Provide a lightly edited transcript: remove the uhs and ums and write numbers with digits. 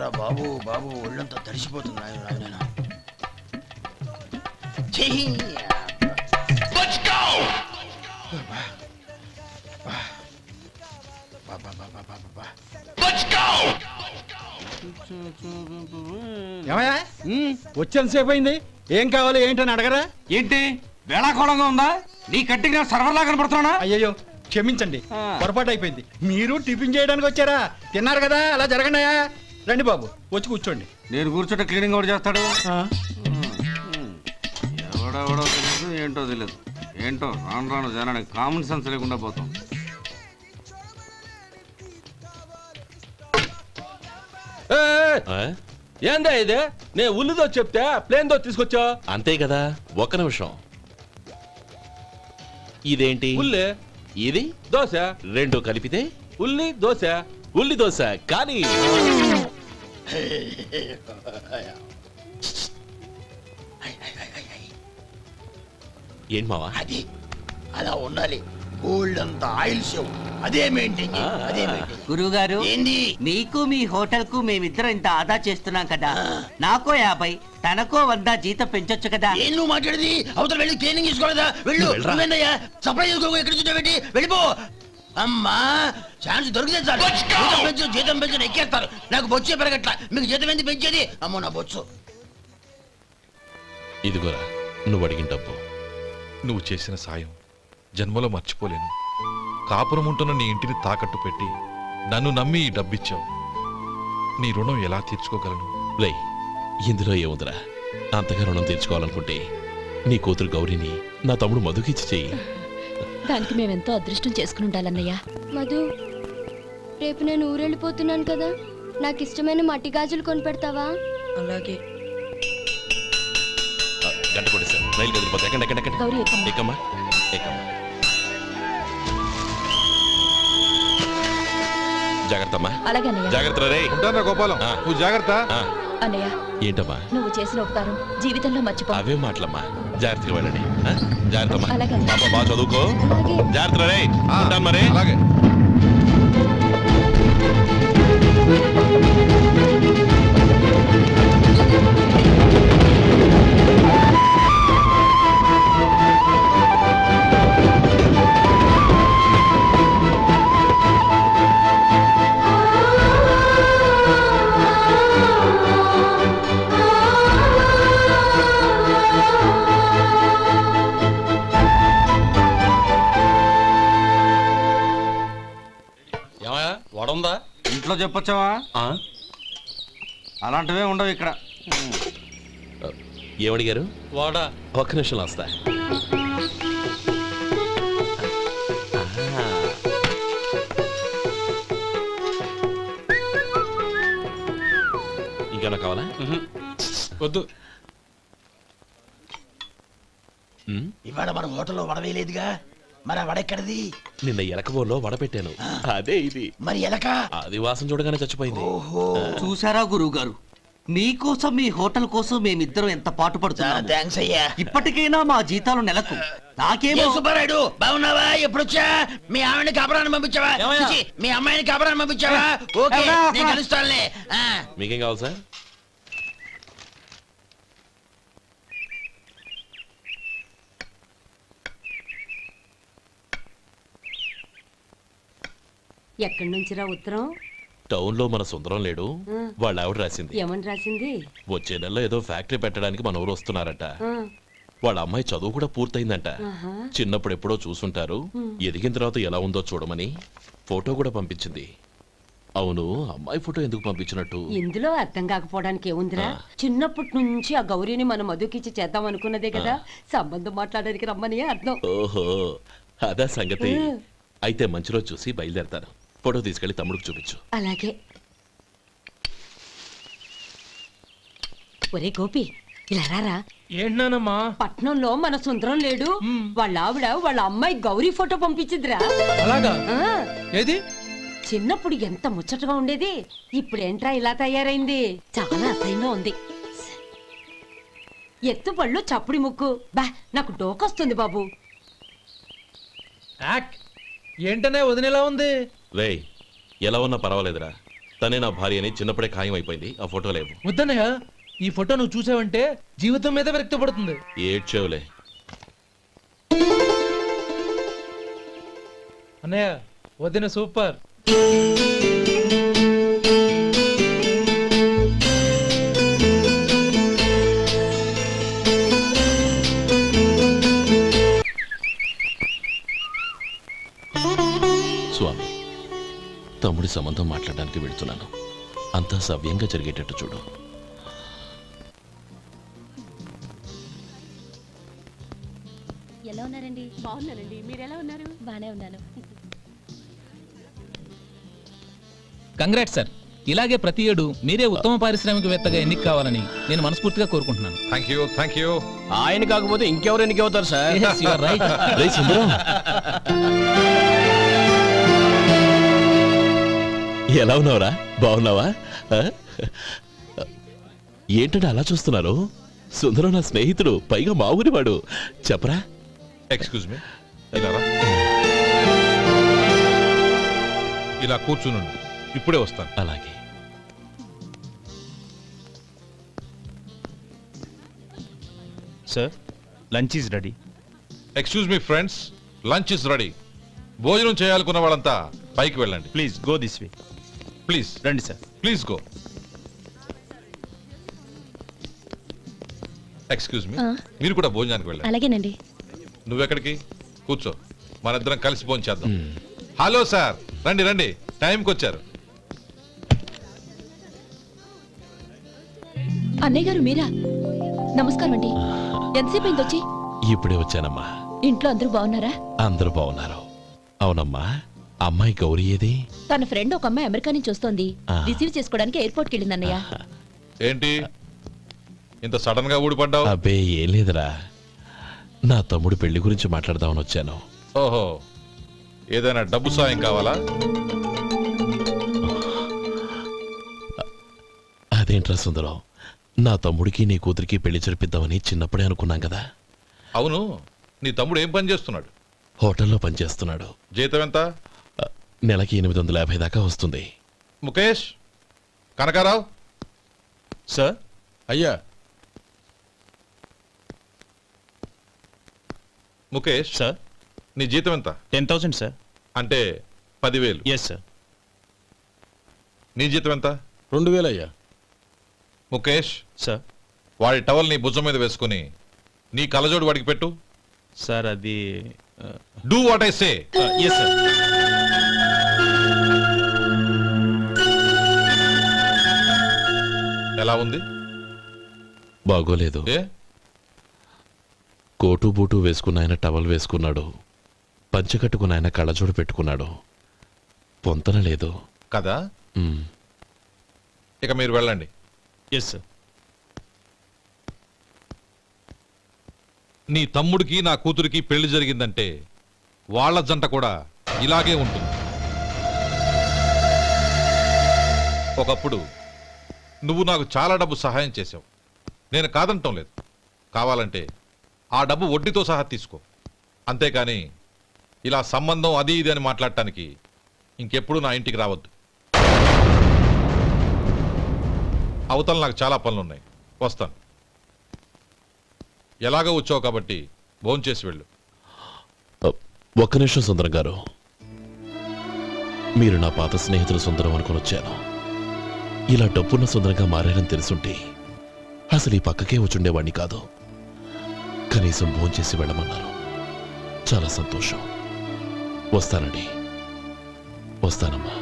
ఏంట్రా బాబు బాబు ఒళ్ళంతా తడిసిపోతుంది నేను వచ్చేంత సేపు అయింది. ఏం కావాలి ఏంటని అడగరా? ఏంటి వేళాకోళంగా ఉందా? నీ కట్టికి సర్వర్లా కనపడుతున్నా? అయ్యయ్యో క్షమించండి, పొరపాటు అయిపోయింది. మీరు టిఫిన్ చేయడానికి వచ్చారా? తిన్నారు కదా, అలా జరగండియా. రండి బాబు, వచ్చి కూర్చోండి. నేను కూర్చుంటే క్లీనింగ్ కూడా చేస్తాడు. ఎవడెవడో తెలియదు, ఏంటో తెలియదు. ఏంటో రాను రాను జనానికి కామన్ సెన్స్ లేకుండా పోతాం. ఏందా ఇది? నే ఉల్లిదో చెప్తే ప్లేన్ దో తీసుకొచ్చా అంతే కదా. ఒక్క నిమిషం. ఇదేంటి? ఉల్లి. ఇది దోశ. రెండు కలిపితే ఉల్లి దోశ. ఉల్లి దోశ కానీ ఏంటి మావా? అది అలా ఉండాలి. గోల్డ్ అంతా ఆయిల్ షో అదే మెయింటైన్. గురువు గారు, ఏంది? మీకు మీ హోటల్ కు మేమిద్దరం ఇంత ఆదా చేస్తున్నాం కదా, నాకో 50 తనకో 100 జీతం పెంచొచ్చు కదా. ఏం నువ్వు మాట్లాడేది? అవతల వెళ్ళి ట్రైనింగ్ తీసుకోలేదా? వెళ్ళు. సప్లై చేసుకో. ఎక్కడ చూసా పెట్టి వెళ్ళిపో. అమ్మా ఛాన్స్ దొరికితే చాలు. జీతం పెంచు ఎక్కేస్తారు. నాకు బొచ్చే పెరగట్ల. మీకు జీతం ఎందుకు పెంచేది? అమ్మో నా బొచ్చు. ఇదిగోరా నువ్వు అడిగిన డబ్బు. నువ్వు చేసిన సాయం జన్మలో మర్చిపోలేను. కాపురం ఉంటున్న నీ ఇంటిని తాకట్టు పెట్టి నన్ను నమ్మి ఈ డబ్బిచ్చావు. నీ రుణం ఎలా తీర్చుకోగలను? లే, ఇందులో ఏముందిరా? అంతగా రుణం తీర్చుకోవాలనుకుంటే నీ కూతురు గౌరీని నా తమ్ముడు మధుకిచ్చి చెయ్యి. దానికి మేమెంతో అదృష్టం చేసుకుని ఉండాలన్నయ్య. మధు, రేపు నేను ఊరెళ్ళిపోతున్నాను కదా, నాకు ఇష్టమైన మట్టి గాజులు కొనిపెడతావా? అలాగే. గంట కొట్టేశారు. రైలు కదిలిపోతే ఎక్కమ్మా. జాగ్రత్తమ్మా. జాగ్రత్త రే. ఉంటానా గోపాలం, నువ్వు జాగ్రత్త. అన్నయ్య, ఏంటమ్మా నువ్వు చేసిన ఉపకారం జీవితంలో మర్చిపో. అవే మాటలమ్మా. జాగ్రత్తగా వెళ్ళండి. జాగ్రత్తమ్మా. పాప బాగా చదువుకో. జాగ్రత్త రే. ఉంటాను మరి. అలాగే. వడుందా? ఇంట్లో చెప్పొచ్చావా? అలాంటివే ఉండవు ఇక్కడ. ఏమడిగారు? వాడా. ఒక్క నిమిషం వస్తా. ఇంకేమన్నా కావాలా? వద్దు. ఇవాళ మన హోటల్లో వడవేయలేదుగా, మరి ఆ వడెక్కడిది? నిన్న ఎలకబోలో వడ పెట్టాను. అదే ఇది. మరి ఎలక? అది వాసన చూడగానే చచ్చిపోయింది. చూసారా గురువు గారు, మీకోసం మీ హోటల్ కోసం మేమిద్దరం ఎంత పాటు పడుతున్నాం. థాంక్స్ అయ్యా. ఇప్పటికైనా మా జీతాలు నెలకు నాకేమో. సుబ్బారాయుడు బాగున్నావా? ఎప్పుడొచ్చా? మీ ఆవిడని కాపురాన్ని పంపించావా? మీ అమ్మాయిని కాపురాన్ని పంపించావా? ఓకే, నేను కలుస్తానులే. మీకేం కావాలి సార్? ఎక్కడి నుంచిరా ఉత్తరం? టౌన్ లో మన సుందరం లేడు, వాళ్ళ ఆవిడ రాసింది. ఏమని రాసింది? వచ్చే నెలలో ఏదో ఫ్యాక్టరీ పెట్టడానికి మన ఊరు వస్తున్నారట. వాళ్ళ అమ్మాయి చదువు కూడా పూర్తయిందంట. చిన్నప్పుడు ఎప్పుడో చూసుంటారు, ఎదిగిన తర్వాత ఎలా ఉందో చూడమని ఫోటో కూడా పంపించింది. అవును, అమ్మాయి ఫోటో ఎందుకు పంపించినట్టు? ఇందులో అర్థం కాకపోవడానికి ఏముందిరా, చిన్నప్పటి నుంచి ఆ గౌరీని మనం మధుకిచ్చి చేద్దాం అనుకున్నదే కదా, సంబంధం మాట్లాడడానికి రమ్మని అర్థం. ఓహో, అదా సంగతి. అయితే మంచి రోజు చూసి బయలుదేరతాను. ఫోటో తీసుకెళ్లి తమ్ముడికి చూపించు. అలాగే. ఒరే గోపి, ఇలా రారా. ఏంటమ్మా? పట్నంలో మన సుందరం లేడు, వాళ్ళ ఆవిడ వాళ్ళ అమ్మాయి గౌరీ ఫోటో పంపించిద్దిరా. అలాగా? ఏది? చిన్నప్పుడు ఎంత ముచ్చటగా ఉండేది, ఇప్పుడేంట్రా ఇలా తయారైంది? చాలా అసహ్యంగా ఉంది. ఎత్తుపళ్ళు చప్పుడి ముక్కు, బా నాకు డోకొస్తుంది బాబు. ఏంటనే వదినేలా ఉంది? రే, ఎలా ఉన్నా పర్వాలేదురా. తనే నా భార్య అని చిన్నప్పుడే ఖాయం అయిపోయింది. ఆ ఫోటో లేవు. వద్దన్నయ్య, ఈ ఫోటో నువ్వు చూసావంటే జీవితం మీద విరక్తి పడుతుంది. ఏడ్చేవులే. అన్నయ్య వదిన సూపర్. స్వామి, తమ్ముడి సంబంధం మాట్లాడడానికి వెళ్తున్నాను. అంతా సవ్యంగా జరిగేటట్టు చూడు. ఎలా ఉన్నారండి? బాగున్నానండి, మీరు ఎలా ఉన్నారు? బానే ఉన్నాను. Congrats sir. ఇలాగే ప్రతి ఏడు మీరే ఉత్తమ పారిశ్రామికవేత్తగా ఎన్నిక కావాలని నేను మనస్ఫూర్తిగా కోరుకుంటున్నాను. Thank you. ఆయన కాకపోతే ఇంకెవరు ఎన్నిక అవుతారు sir? Yes, you are right. రేయ్ సుందరం, ఎలా ఉన్నావురా? బాగున్నావా? ఏంటంటే అలా చూస్తున్నారు? సుందరం నా స్నేహితుడు, పైగా మా ఊరివాడు. చెప్పరా? ఎక్స్క్యూజ్ మీ, ఇలా కూర్చునుండు, ఇప్పుడే వస్తాను. అలాగే. Sir, lunch is ready. Excuse me friends, lunch is ready. భోజనం చేయాలనుకున్న వాళ్ళంతా పైకి వెళ్ళండి. Please go this way. Please రండి sir. Please go. Excuse me, మీరు కూడా భోజనానికి వెళ్ళండి. అలాగేనండి. నువ్వెక్కడికి? కూర్చో, మనిద్దరం కలిసి భోజనం చేద్దాం. హలో సార్, రండి రండి, టైంకి వచ్చారు. అన్నయ్య గారు మీరా? నమస్కారం అండి. ఎంతసేపు అయింది వచ్చి? ఇప్పుడే వచ్చానమ్మా. ఇంట్లో అందరూ బాగున్నారా? అందరూ బాగున్నారు. అవునమ్మా, అమ్మాయి గౌరీ ఏది? తన ఫ్రెండ్ ఒక అమ్మాయి అమెరికా నుంచి వస్తోంది. రిసీవ్ చేసుకోవడానికి ఎయిర్పోర్ట్ కి వెళ్ళింది అన్నయ్య. ఏంటి ఇంత సడన్ గా ఊడిపడ్డావు? అబ్బే ఏం లేదురా, నా తమ్ముడు పెళ్లి గురించి మాట్లాడదామని వచ్చాను. ఓహో, ఏదైనా డబ్బు సాయం కావాలా? అదేంట్రా సుందరం, నా తమ్ముడికి నీ కూతురికి పెళ్లి జరిపిద్దామని చిన్నప్పుడే అనుకున్నాం కదా. అవును, నీ తమ్ముడు ఏం పని చేస్తున్నాడు? హోటల్లో పనిచేస్తున్నాడు. జీతం ఎంత? నెలకి 850 దాకా వస్తుంది. ముఖేష్, కనకారావు. సార్. అయ్యా. ముఖేష్ సార్, నీ జీతం ఎంత? 10,000 సార్. అంటే 10,000. Yes sir. నీ జీతం ఎంత? 2,000 అయ్యా. ముఖేష్ సార్, వాడి టవల్ నీ భుజం మీద వేసుకుని నీ కలజోడు వాడికి పెట్టు. సార్ అది do what I say. Yes sir. ఎలా ఉంది? బాగోలేదు. ఏ? కోటు బూటు వేసుకున్న ఆయన టవల్ వేసుకున్నాడు, పంచె కట్టుకున్న ఆయన కళ్ళజోడు పెట్టుకున్నాడు. పొంతన లేదు కదా. ఇక మీరు వెళ్ళండి. Yes sir. నీ తమ్ముడికి నా కూతురికి పెళ్లి జరిగిందంటే వాళ్ళ జంట కూడా ఇలాగే ఉంటుంది. ఒకప్పుడు నువ్వు నాకు చాలా డబ్బు సహాయం చేసావు, నేను కాదంటం లేదు. కావాలంటే ఆ డబ్బు వడ్డీతో సహా తీసుకో. అంతేకాని ఇలా సంబంధం అది ఇది అని మాట్లాడటానికి ఇంకెప్పుడు నా ఇంటికి రావద్దు. అవతల నాకు చాలా పనులున్నాయి, వస్తాను. ఎలాగో వచ్చావు కాబట్టి భోంచేసి వెళ్ళు. ఒక్క నిమిషం సుందరం గారు, మీరు నా పాత స్నేహితులు సుందరం అనుకుని వచ్చాను. ఇలా డబ్బున్న సుందరంగా మారారని తెలుసుంటే అసలు ఈ పక్కకే వచ్చుండేవాడిని కాదు. కనీసం భోంచేసి వెళ్ళమన్నారు, చాలా సంతోషం. వస్తానండి, వస్తానమ్మా.